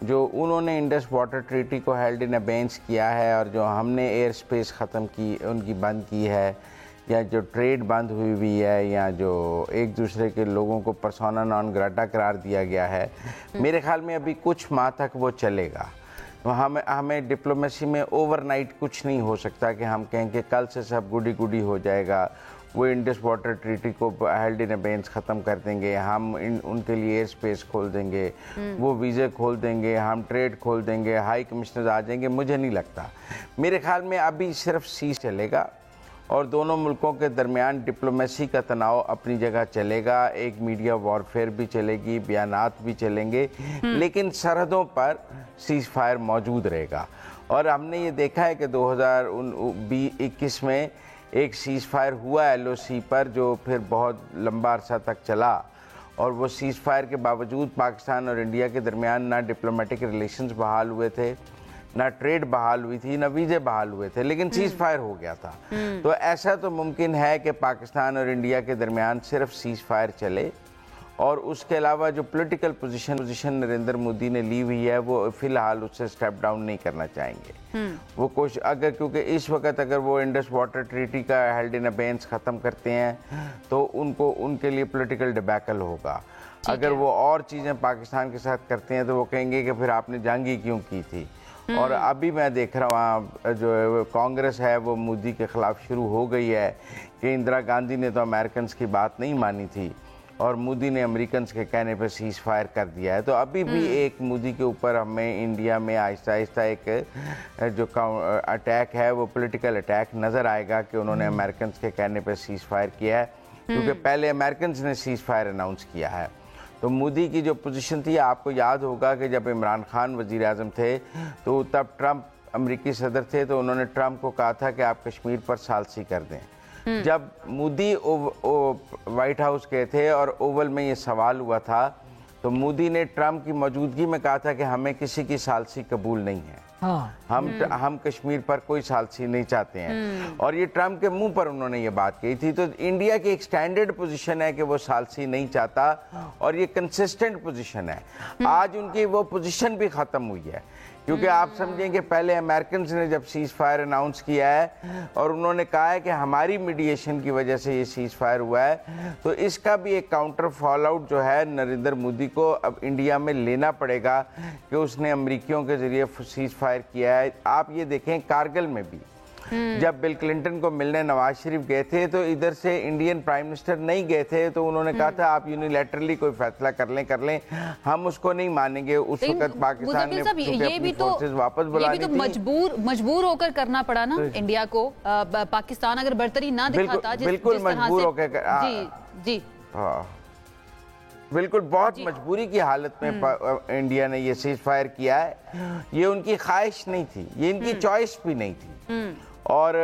जो उन्होंने इंडस वाटर ट्रीटी को हेल्ड इन अबेंस किया है और जो हमने एयर स्पेस ख़त्म की, उनकी बंद की है, या जो ट्रेड बंद हुई है, या जो एक दूसरे के लोगों को पर्सोना नॉन ग्राटा करार दिया गया है, मेरे ख्याल में अभी कुछ माह तक वो चलेगा। तो हमें डिप्लोमेसी में ओवरनाइट कुछ नहीं हो सकता कि हम कहें कि कल से सब गुडी गुडी हो जाएगा, वो इंडस वाटर ट्रीटी को हेल्ड इन अबेंस ख़त्म कर देंगे, हम उनके लिए एयर स्पेस खोल देंगे, वो वीज़े खोल देंगे, हम ट्रेड खोल देंगे, हाई कमिश्नर आ जाएंगे। मुझे नहीं लगता। मेरे ख्याल में अभी सिर्फ सीज चलेगा और दोनों मुल्कों के दरमियान डिप्लोमेसी का तनाव अपनी जगह चलेगा, एक मीडिया वॉरफेयर भी चलेगी, बयानात भी चलेंगे, लेकिन सरहदों पर सीज फायर मौजूद रहेगा। और हमने ये देखा है कि 2021 में एक सीज फायर हुआ LOC पर, जो फिर बहुत लंबा अरसा तक चला, और वो सीज फायर के बावजूद पाकिस्तान और इंडिया के दरमियान ना डिप्लोमेटिक रिलेशंस बहाल हुए थे, ना ट्रेड बहाल हुई थी, ना वीज़े बहाल हुए थे, लेकिन सीज फायर हो गया था। तो ऐसा तो मुमकिन है कि पाकिस्तान और इंडिया के दरमियान सिर्फ सीज फायर चले, और उसके अलावा जो पॉलिटिकल पोजीशन नरेंद्र मोदी ने ली हुई है, वो फिलहाल उससे स्टेप डाउन नहीं करना चाहेंगे। वो कुछ अगर, क्योंकि इस वक्त अगर वो इंडस वाटर ट्रीटी का हेल्ड इन अबेंस ख़त्म करते हैं तो उनको, उनके लिए पॉलिटिकल डिबैकल होगा। अगर वो और चीज़ें पाकिस्तान के साथ करते हैं तो वो कहेंगे कि फिर आपने जंग ही क्यों की थी। और अभी मैं देख रहा हूँ जो कांग्रेस है वो मोदी के ख़िलाफ़ शुरू हो गई है कि इंदिरा गांधी ने तो अमेरिकन की बात नहीं मानी थी और मोदी ने अमेरिकन के कहने पर सीज फायर कर दिया है। तो अभी भी एक मोदी के ऊपर हमें इंडिया में आहिस्ता आहिस्ता एक जो अटैक है वो पॉलिटिकल अटैक नज़र आएगा कि उन्होंने अमेरिकन के कहने पर सीज फायर किया है, क्योंकि पहले अमेरिकन ने सीज फायर अनाउंस किया है। तो मोदी की जो पोजीशन थी, आपको याद होगा कि जब इमरान खान वज़ीर आज़म थे तो तब ट्रंप अमेरिकी सदर थे, तो उन्होंने ट्रंप को कहा था कि आप कश्मीर पर सालसी कर दें। जब मोदी वाइट हाउस गए थे और ओवल में ये सवाल हुआ था, तो मोदी ने ट्रंप की मौजूदगी में कहा था कि हमें किसी की सालसी कबूल नहीं है। हम कश्मीर पर कोई सालसी नहीं चाहते हैं, और ये ट्रंप के मुंह पर उन्होंने ये बात कही थी। तो इंडिया की एक स्टैंडर्ड पोजीशन है कि वो सालसी नहीं चाहता, और ये कंसिस्टेंट पोजीशन है। आज उनकी वो पोजीशन भी ख़त्म हुई है, क्योंकि आप समझें कि पहले अमेरिकन ने जब सीज फायर अनाउंस किया है और उन्होंने कहा है कि हमारी मीडिएशन की वजह से ये सीज फायर हुआ है, तो इसका भी एक काउंटर फॉल आउट जो है नरेंद्र मोदी को अब इंडिया में लेना पड़ेगा कि उसने अमेरिकियों के जरिए सीज फायर किया है। आप ये देखें, कारगिल में भी जब बिल क्लिंटन को मिलने नवाज शरीफ गए थे तो इधर से इंडियन प्राइम मिनिस्टर नहीं गए थे, तो उन्होंने कहा था आप यूनिलैटरली कोई फैसला कर लें, हम उसको नहीं मानेंगे। उस वक्त पाकिस्तान ने अपनी फोर्सेस वापस बुला ली थी। मजबूर होकर करना पड़ा ना इंडिया को। पाकिस्तान अगर बर्तरी ना दिखाता, बिल्कुल मजबूर होकर, जी बिल्कुल बहुत मजबूरी की हालत में इंडिया ने ये सीज फायर किया है। ये उनकी ख्वाहिश नहीं थी, ये इनकी चॉइस भी नहीं थी। और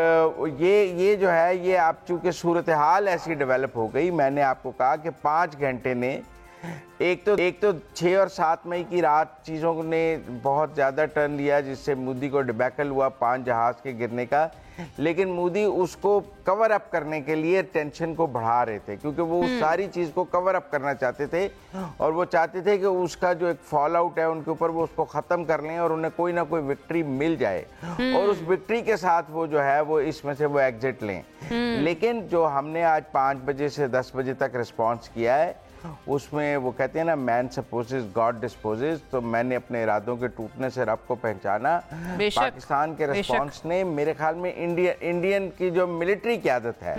ये जो है, ये आप चूंकि सूरत हाल ऐसी डेवलप हो गई, मैंने आपको कहा कि 5 घंटे ने एक तो 6 और 7 मई की रात चीज़ों ने बहुत ज़्यादा टर्न लिया, जिससे मोदी को डिबैकल हुआ 5 जहाज़ के गिरने का। लेकिन मोदी उसको कवर अप करने के लिए टेंशन को बढ़ा रहे थे, क्योंकि वो उस सारी चीज़ को कवर अप करना चाहते थे, और वो चाहते थे कि उसका जो एक फॉल आउट है उनके ऊपर, वो उसको ख़त्म कर लें और उन्हें कोई ना कोई विक्ट्री मिल जाए, और उस विक्ट्री के साथ वो जो है वो इसमें से वो एग्जिट लें। लेकिन जो हमने आज 5 बजे से 10 बजे तक रिस्पॉन्स किया है, उसमें वो कहते हैं ना, मैन सपोजेस गॉड डिस्पोजेस, तो मैंने अपने इरादों के टूटने से रब को पहचाना। पाकिस्तान के रिस्पांस ने, मेरे ख्याल में इंडियन की जो मिलिट्री क़यादत है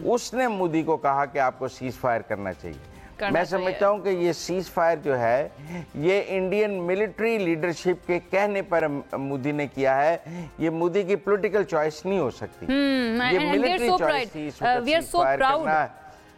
उसने मोदी को कहा कि आपको सीज फायर करना चाहिए। मैं समझता हूँ कि ये सीज फायर जो है ये इंडियन मिलिट्री लीडरशिप के कहने पर मोदी ने किया है, ये मोदी की पॉलिटिकल चॉइस नहीं हो सकती, ये मिलिट्री चॉइस थी।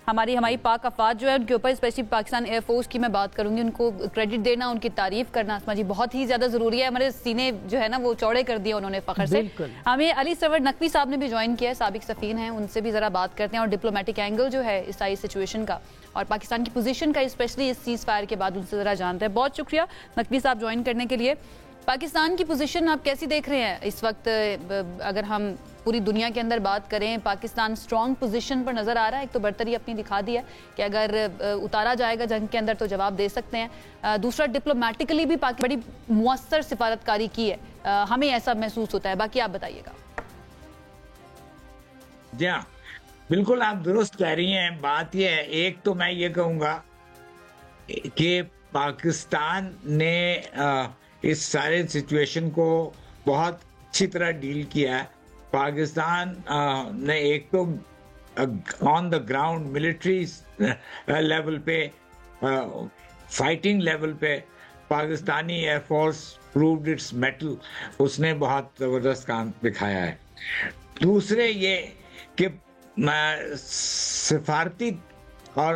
हमारी पाक अफवाज जो है उनके ऊपर, स्पेशली पाकिस्तान एयरफोर्स की मैं बात करूंगी, उनको क्रेडिट देना, उनकी तारीफ करना आसमा जी बहुत ही ज्यादा जरूरी है। हमारे सीने जो है ना वो चौड़े कर दिए उन्होंने फखर से। हमें अली सरवर नकवी साहब ने भी ज्वाइन किया है, साबिक सफीन हैं, उनसे भी जरा बात करते हैं और डिप्लोमेटिक एंगल जो है इस सारी सिचुएशन का और पाकिस्तान की पोजीशन का, स्पेशली इस सीज फायर के बाद उनसे जरा जानते हैं। बहुत शुक्रिया नकवी साहब ज्वाइन करने के लिए। पाकिस्तान की पोजीशन आप कैसी देख रहे हैं इस वक्त? अगर हम पूरी दुनिया के अंदर बात करें, पाकिस्तान स्ट्रॉन्ग पोजीशन पर नजर आ रहा है। एक तो बर्तरी अपनी दिखा दी है कि अगर उतारा जाएगा जंग के अंदर तो जवाब दे सकते हैं। दूसरा, डिप्लोमेटिकली भी बड़ी मुअस्सर सिफारतकारी की है, हमें ऐसा महसूस होता है। बाकी आप बताइएगा। जी हाँ, बिल्कुल आप दुरुस्त कह रही हैं। बात यह है, एक तो मैं ये कहूँगा कि पाकिस्तान ने इस सारे सिचुएशन को बहुत अच्छी तरह डील किया है। पाकिस्तान ने एक तो on the ground military level पे, फाइटिंग लेवल पे Pakistani air force proved it's metal, उसने बहुत ज़बरदस्त काम दिखाया है। दूसरे ये कि सिफारती और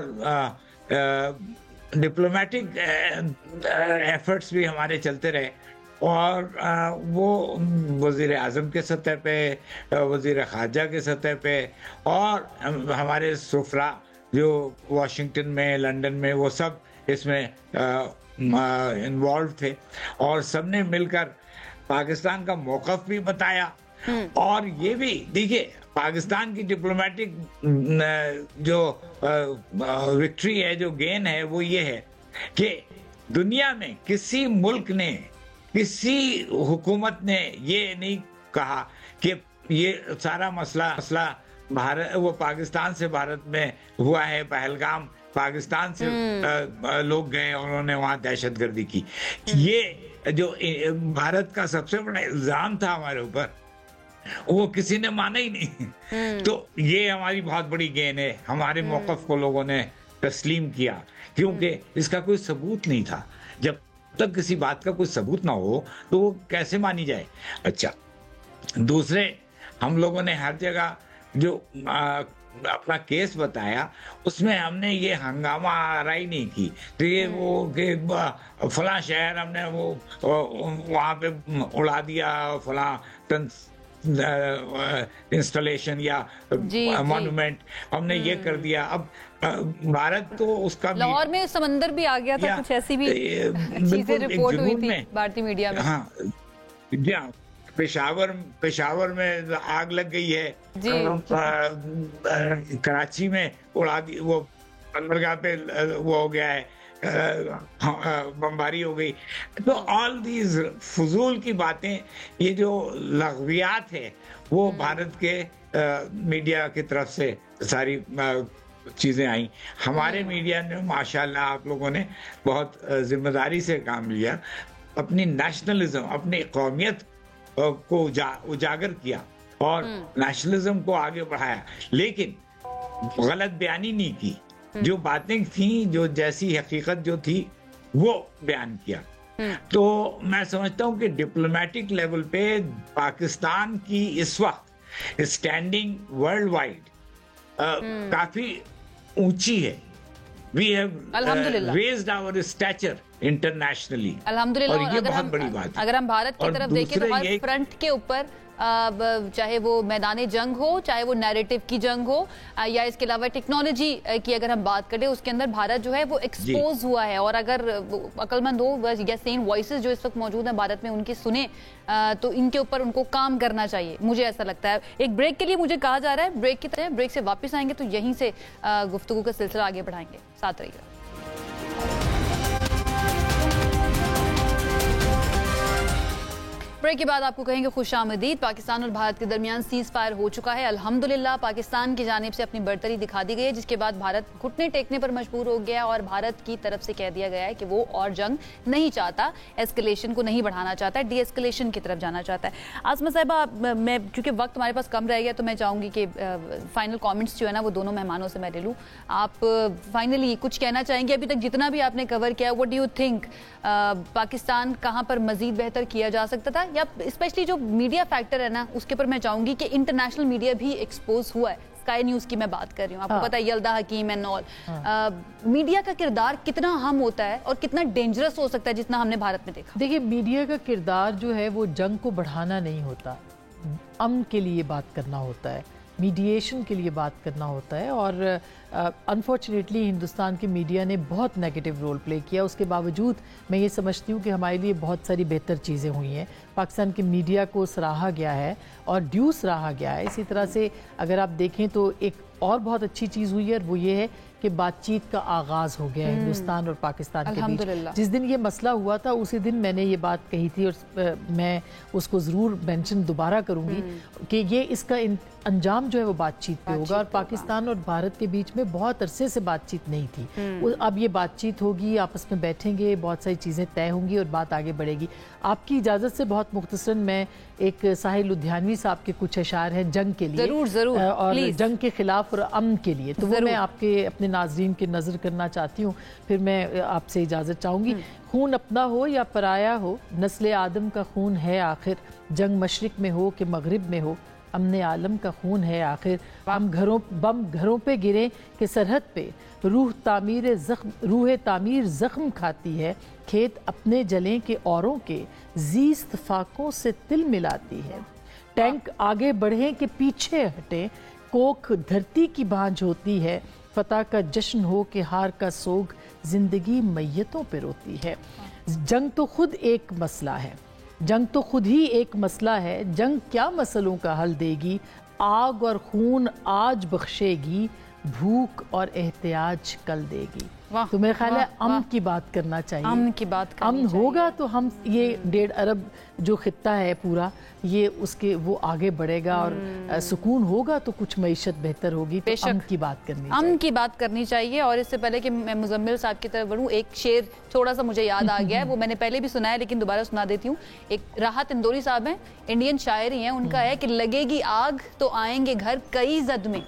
डिप्लोमेटिक एफर्ट्स भी हमारे चलते रहे और वो वज़ीर आज़म के सतह पे, वज़ीर ख़ारजा के सतह पे और हमारे सुफरा जो वाशिंगटन में, लंदन में, वो सब इसमें इन्वॉल्व थे और सब ने मिलकर पाकिस्तान का मौक़िफ़ भी बताया। और ये भी देखिए, पाकिस्तान की डिप्लोमेटिक जो विक्ट्री है, जो गेन है, वो ये है कि दुनिया में किसी मुल्क ने, किसी हुकूमत ने ये नहीं कहा कि ये सारा मसला भारत, वो पाकिस्तान से भारत में हुआ है, पहलगाम पाकिस्तान से लोग गए और उन्होंने वहाँ दहशतगर्दी की। ये जो भारत का सबसे बड़ा इल्जाम था हमारे ऊपर, वो किसी ने माना ही नहीं। तो ये हमारी बहुत बड़ी गेन है। हमारे मौक़िफ़ को लोगों ने तस्लीम किया क्योंकि इसका कोई सबूत नहीं था। जब तक किसी बात का कोई सबूत ना हो तो वो कैसे मानी जाए। अच्छा, दूसरे, हम लोगों ने हर जगह जो अपना केस बताया उसमें हमने ये हंगामा आराई नहीं की। तो ये वो कि फलां शहर हमने वो वहाँ पे उड़ा दिया, फलां इंस्टॉलेशन या मॉन्यूमेंट हमने ये कर दिया। अब भारत तो उसका लाहौर में समंदर भी आ गया था, कुछ ऐसी भी चीजें रिपोर्ट हुई थी भारतीय मीडिया में। हाँ जी हाँ, पेशावर में आग लग गई है, कराची में उड़ा दी, वो बंदरगाह पे वो हो गया है, बमबारी हो गई। तो ऑल दीज फजूल की बातें, ये जो लग़वियात है, वो भारत के मीडिया की तरफ से सारी चीज़ें आई। हमारे मीडिया ने माशाल्लाह, आप लोगों ने बहुत जिम्मेदारी से काम लिया, अपनी नेशनलिज्म, अपनी कौमियत को उजागर किया और नेशनलिज्म को आगे बढ़ाया, लेकिन गलत बयानी नहीं की। जो बातें थी, जो जैसी हकीकत जो थी, वो बयान किया। तो मैं समझता हूँ कि डिप्लोमेटिक लेवल पे पाकिस्तान की इस वक्त स्टैंडिंग वर्ल्ड वाइड काफी ऊंची है। We have raised our stature internationally, अल्हम्दुलिल्लाह। और ये बहुत बड़ी बात है। अगर हम भारत की तरफ देखें तो हर फ्रंट के ऊपर, चाहे वो मैदान जंग हो, चाहे वो नैरेटिव की जंग हो, या इसके अलावा टेक्नोलॉजी की अगर हम बात करें, उसके अंदर भारत जो है वो एक्सपोज हुआ है। और अगर अक्लमंद हो या सेम वॉइसेस जो इस वक्त मौजूद हैं भारत में, उनकी सुने तो इनके ऊपर उनको काम करना चाहिए, मुझे ऐसा लगता है। एक ब्रेक के लिए मुझे कहा जा रहा है, ब्रेक की तरह, ब्रेक से वापस आएंगे तो यहीं से गुफ्तगू का सिलसिला आगे बढ़ाएंगे। साथ रहिएगा। ब्रेक के बाद आपको कहेंगे खुशामदीद। पाकिस्तान और भारत के दरमियान सीज फायर हो चुका है, अल्हम्दुलिल्लाह। पाकिस्तान की जानिब से अपनी बर्तरी दिखा दी गई है, जिसके बाद भारत घुटने टेकने पर मजबूर हो गया और भारत की तरफ से कह दिया गया है कि वो और जंग नहीं चाहता, एस्केलेशन को नहीं बढ़ाना चाहता है, डी एस्केलेशन की तरफ जाना चाहता है। आसमा साहिबा, मैं क्योंकि वक्त हमारे पास कम रह गया तो मैं चाहूँगी कि फाइनल कॉमेंट्स जो है ना वो दोनों मेहमानों से मैं ले लूँ। आप फाइनली कुछ कहना चाहेंगे? अभी तक जितना भी आपने कवर किया, what do you think, Pakistan कहाँ पर मजीद बेहतर किया जा सकता था? या स्पेशली जो मीडिया फैक्टर है ना, उसके ऊपर मैं चाहूंगी कि इंटरनेशनल मीडिया भी एक्सपोज हुआ है, स्काई न्यूज़ की मैं बात कर रही हूँ, आपको पता है यल्दा हकीम एंड ऑल, मीडिया का किरदार कितना अहम होता है और कितना डेंजरस हो सकता है जितना हमने भारत में देखा? देखिए, मीडिया का किरदार जो है वो जंग को बढ़ाना नहीं होता, अमन के लिए बात करना होता है, मीडिएशन के लिए बात करना होता है। और अनफॉर्चुनेटली हिंदुस्तान की मीडिया ने बहुत नेगेटिव रोल प्ले किया। उसके बावजूद मैं ये समझती हूँ कि हमारे लिए बहुत सारी बेहतर चीज़ें हुई हैं। पाकिस्तान की मीडिया को सराहा गया है और ड्यू सराहा गया है। इसी तरह से अगर आप देखें तो एक और बहुत अच्छी चीज़ हुई है, और वो ये है कि बातचीत का आगाज़ हो गया है हिंदुस्तान और पाकिस्तान के बीच। जिस दिन ये मसला हुआ था उसी दिन मैंने ये बात कही थी, और मैं उसको ज़रूर मेंशन दोबारा करूँगी कि ये इसका अंजाम जो है वो बातचीत पे होगा। और पाकिस्तान और भारत के बीच में बहुत अरसे से बातचीत नहीं थी, अब ये बातचीत होगी, आपस में बैठेंगे, बहुत सारी चीज़ें तय होंगी और बात आगे बढ़ेगी। आपकी इजाज़त से बहुत मुख्तसरन मैं एक साहिल लुधियानवी साहब के कुछ अशार हैं जंग के लिए, ज़रूर और जंग के खिलाफ और अमन के लिए, तो वो मैं आपके अपने नाज़रीन की नज़र करना चाहती हूँ, फिर मैं आपसे इजाज़त चाहूँगी। खून अपना हो या पराया हो, नस्ल आदम का खून है आखिर, जंग मशरिक में हो कि मगरिब में हो, अमने आलम का खून है आखिर। हम बम घरों पे गिरे कि सरहद पे, रूह तामीर जख्म खाती है, खेत अपने जलें के औरों के, ज़ीस्त फाकों से तिल मिलाती है। टैंक आगे बढ़े कि पीछे हटे, कोख धरती की बांझ होती है, फतह का जश्न हो कि हार का सोग, जिंदगी मैयतों पे रोती है। जंग तो खुद एक मसला है, जंग तो खुद ही एक मसला है, जंग क्या मसलों का हल देगी, आग और खून आज बख्शेगी, भूख और एहतियाज कल देगी। तो मेरे ख्याल है अमन की बात करना चाहिए, अमन की बात अमन होगा तो हम ये 1.5 अरब जो खित्ता है पूरा, ये उसके वो आगे बढ़ेगा, और सुकून होगा तो कुछ मईशत बेहतर होगी। तो अमन की बात करनी चाहिए। और इससे पहले कि मैं मुजम्मिल साहब की तरफ बढ़ूँ, एक शेर थोड़ा सा मुझे याद आ गया है, वो मैंने पहले भी सुना है लेकिन दोबारा सुना देती हूँ। एक राहत इंदौरी साहब हैं, इंडियन शायर ही हैं, उनका है कि लगेगी आग तो आएंगे घर कई जद में,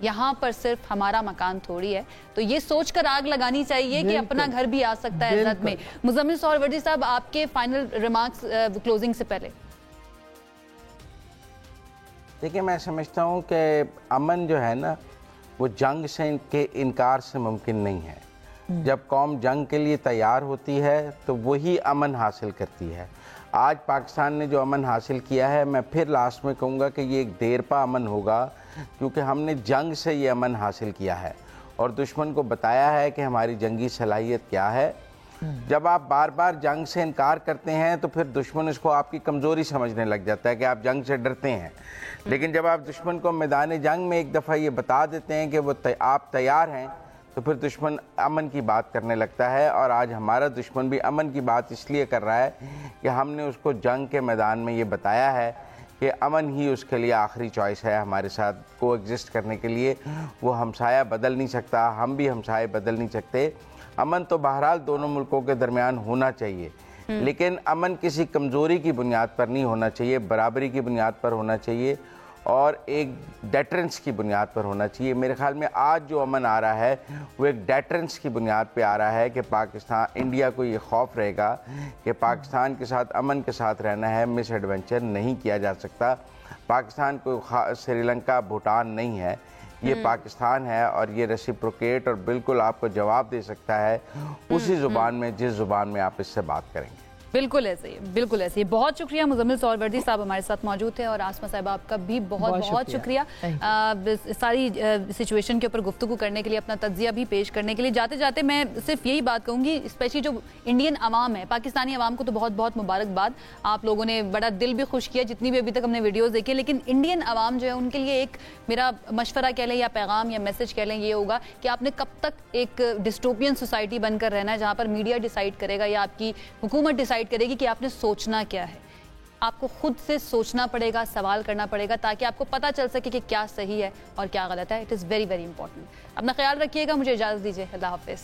यहाँ पर सिर्फ हमारा मकान थोड़ी है। तो ये सोचकर आग लगानी चाहिए कि अपना घर भी आ सकता है जद में। मुजम्मिल सोहरावर्दी साहब, आपके फाइनल रिमार्क्स क्लोजिंग से पहले। देखिए, मैं समझता हूँ कि अमन जो है ना वो जंग से के इनकार से मुमकिन नहीं है। जब कौम जंग के लिए तैयार होती है तो वही अमन हासिल करती है। आज पाकिस्तान ने जो अमन हासिल किया है, मैं फिर लास्ट में कहूँगा कि ये एक देरपा अमन होगा, क्योंकि हमने जंग से ये अमन हासिल किया है और दुश्मन को बताया है कि हमारी जंगी सलाहियत क्या है। जब आप बार बार जंग से इनकार करते हैं तो फिर दुश्मन इसको आपकी कमज़ोरी समझने लग जाता है कि आप जंग से डरते हैं। लेकिन जब आप दुश्मन को मैदान जंग में एक दफ़ा ये बता देते हैं कि वो आप तैयार हैं, तो फिर दुश्मन अमन की बात करने लगता है। और आज हमारा दुश्मन भी अमन की बात इसलिए कर रहा है कि हमने उसको जंग के मैदान में ये बताया है कि अमन ही उसके लिए आखिरी चॉइस है हमारे साथ को एग्जिस्ट करने के लिए। वो हमसाया बदल नहीं सकता, हम भी हमसाए बदल नहीं सकते। अमन तो बहरहाल दोनों मुल्कों के दरमियान होना चाहिए, लेकिन अमन किसी कमज़ोरी की बुनियाद पर नहीं होना चाहिए, बराबरी की बुनियाद पर होना चाहिए और एक डेटरेंस की बुनियाद पर होना चाहिए। मेरे ख्याल में आज जो अमन आ रहा है वो एक डेटरेंस की बुनियाद पे आ रहा है कि पाकिस्तान इंडिया को ये खौफ रहेगा कि पाकिस्तान के साथ अमन के साथ रहना है, मिस एडवेंचर नहीं किया जा सकता। पाकिस्तान को श्रीलंका भूटान नहीं है, ये पाकिस्तान है और ये रेसिप्रोकेट और बिल्कुल आपको जवाब दे सकता है उसी ज़ुबान में जिस ज़ुबान में आप इससे बात करेंगे। बिल्कुल ऐसे ही, बिल्कुल ऐसे ही। बहुत शुक्रिया, मुजम्मिल सोहरावर्दी साहब हमारे साथ मौजूद थे और आसमा साहिबा आपका भी बहुत बहुत शुक्रिया सारी सिचुएशन के ऊपर गुफ्तगू करने के लिए, अपना तज्जिया भी पेश करने के लिए। जाते जाते मैं सिर्फ यही बात कहूँगी, स्पेशली जो इंडियन अवाम है, पाकिस्तानी अवाम को तो बहुत बहुत मुबारकबाद, आप लोगों ने बड़ा दिल भी खुश किया जितनी भी अभी तक हमने वीडियोज़ देखी। लेकिन इंडियन अवाम जो है उनके लिए एक मेरा मशवरा कह लें या पैगाम या मैसेज कह लें, ये होगा कि आपने कब तक एक डिस्टोपियन सोसाइटी बनकर रहना है जहाँ पर मीडिया डिसाइड करेगा या आपकी हुकूमत डिसाइड करेगी कि आपने सोचना क्या है। आपको खुद से सोचना पड़ेगा, सवाल करना पड़ेगा, ताकि आपको पता चल सके कि क्या सही है और क्या गलत है। It is very very important. अपना ख्याल रखिएगा, मुझे इजाज़त दीजिए, अल्लाह हाफिज़।